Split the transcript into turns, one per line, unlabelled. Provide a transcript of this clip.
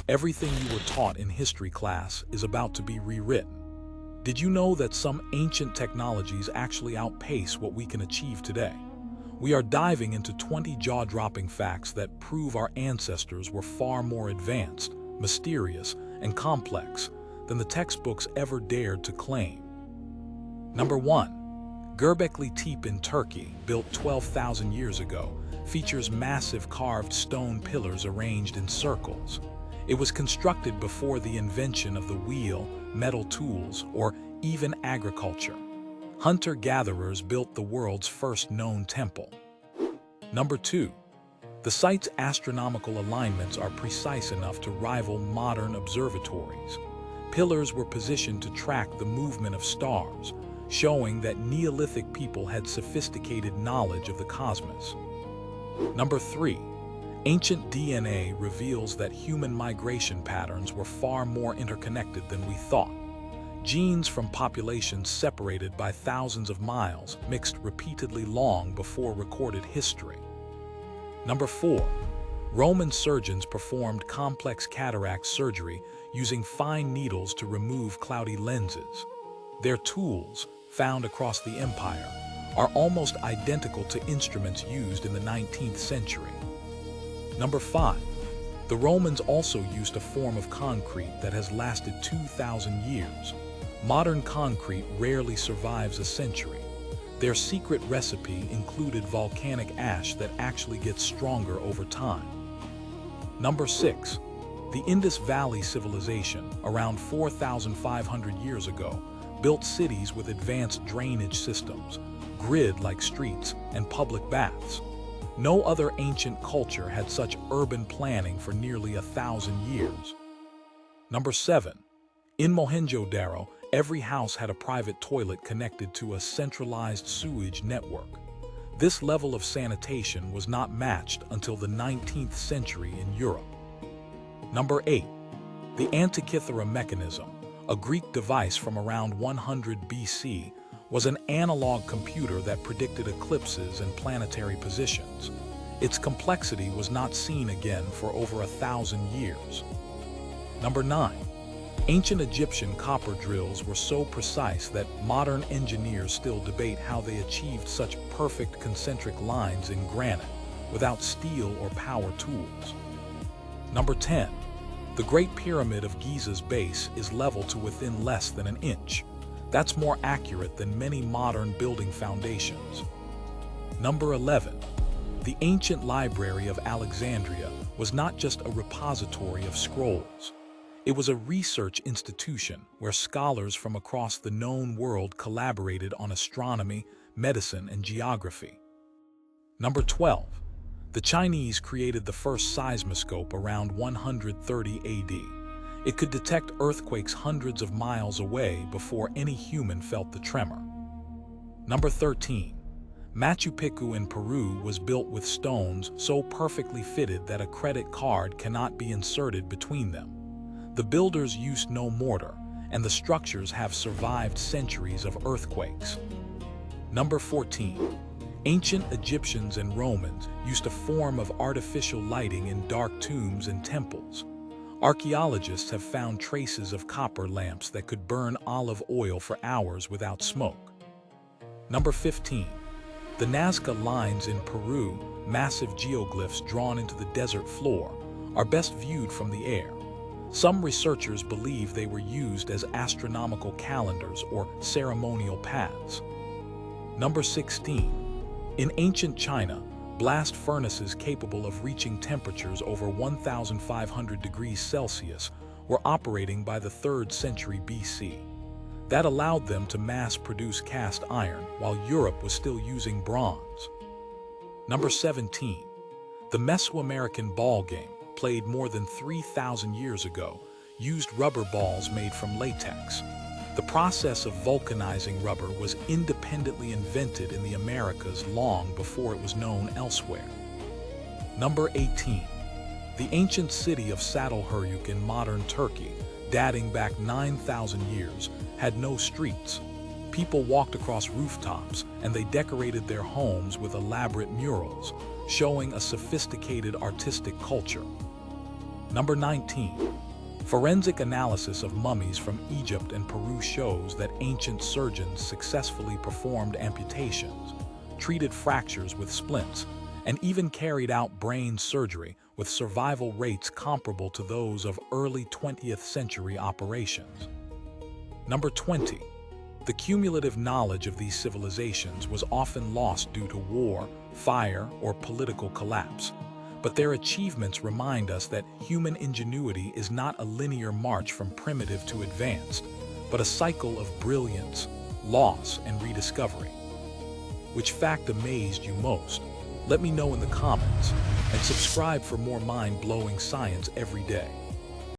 Everything you were taught in history class is about to be rewritten. Did you know that some ancient technologies actually outpace what we can achieve today? We are diving into 20 jaw-dropping facts that prove our ancestors were far more advanced, mysterious, and complex than the textbooks ever dared to claim. Number 1. Göbekli Tepe in Turkey, built 12,000 years ago, features massive carved stone pillars arranged in circles. It was constructed before the invention of the wheel, metal tools, or even agriculture. Hunter-gatherers built the world's first known temple. Number 2. The site's astronomical alignments are precise enough to rival modern observatories. Pillars were positioned to track the movement of stars, showing that Neolithic people had sophisticated knowledge of the cosmos. Number 3. Ancient DNA reveals that human migration patterns were far more interconnected than we thought. Genes from populations separated by thousands of miles mixed repeatedly long before recorded history. Number 4. Roman surgeons performed complex cataract surgery using fine needles to remove cloudy lenses. Their tools, found across the empire, are almost identical to instruments used in the 19th century. Number 5. The Romans also used a form of concrete that has lasted 2,000 years. Modern concrete rarely survives a century. Their secret recipe included volcanic ash that actually gets stronger over time. Number 6. The Indus Valley civilization, around 4,500 years ago, built cities with advanced drainage systems, grid-like streets, and public baths. No other ancient culture had such urban planning for nearly 1,000 years. Number 7. In Mohenjo-Daro, every house had a private toilet connected to a centralized sewage network. This level of sanitation was not matched until the 19th century in Europe. Number 8. The Antikythera mechanism, a Greek device from around 100 BC, was an analog computer that predicted eclipses and planetary positions. Its complexity was not seen again for over 1,000 years. Number 9. Ancient Egyptian copper drills were so precise that modern engineers still debate how they achieved such perfect concentric lines in granite without steel or power tools. Number 10. The Great Pyramid of Giza's base is level to within less than an inch. That's more accurate than many modern building foundations. Number 11. The ancient library of Alexandria was not just a repository of scrolls. It was a research institution where scholars from across the known world collaborated on astronomy, medicine, and geography. Number 12. The Chinese created the first seismoscope around 130 AD. It could detect earthquakes hundreds of miles away before any human felt the tremor. Number 13. Machu Picchu in Peru was built with stones so perfectly fitted that a credit card cannot be inserted between them. The builders used no mortar, and the structures have survived centuries of earthquakes. Number 14. Ancient Egyptians and Romans used a form of artificial lighting in dark tombs and temples. Archaeologists have found traces of copper lamps that could burn olive oil for hours without smoke. Number 15. The Nazca Lines in Peru, massive geoglyphs drawn into the desert floor, are best viewed from the air. Some researchers believe they were used as astronomical calendars or ceremonial paths. Number 16. In ancient China, blast furnaces capable of reaching temperatures over 1,500 degrees Celsius were operating by the 3rd century BC. That allowed them to mass-produce cast iron while Europe was still using bronze. Number 17. The Mesoamerican ball game, played more than 3,000 years ago, used rubber balls made from latex. The process of vulcanizing rubber was independently invented in the Americas long before it was known elsewhere. Number 18. The ancient city of Çatalhöyük in modern Turkey, dating back 9,000 years, had no streets. People walked across rooftops, and they decorated their homes with elaborate murals, showing a sophisticated artistic culture. Number 19. Forensic analysis of mummies from Egypt and Peru shows that ancient surgeons successfully performed amputations, treated fractures with splints, and even carried out brain surgery with survival rates comparable to those of early 20th century operations. Number 20. The cumulative knowledge of these civilizations was often lost due to war, fire, or political collapse. But their achievements remind us that human ingenuity is not a linear march from primitive to advanced, but a cycle of brilliance, loss, and rediscovery. Which fact amazed you most? Let me know in the comments, and subscribe for more mind-blowing science every day.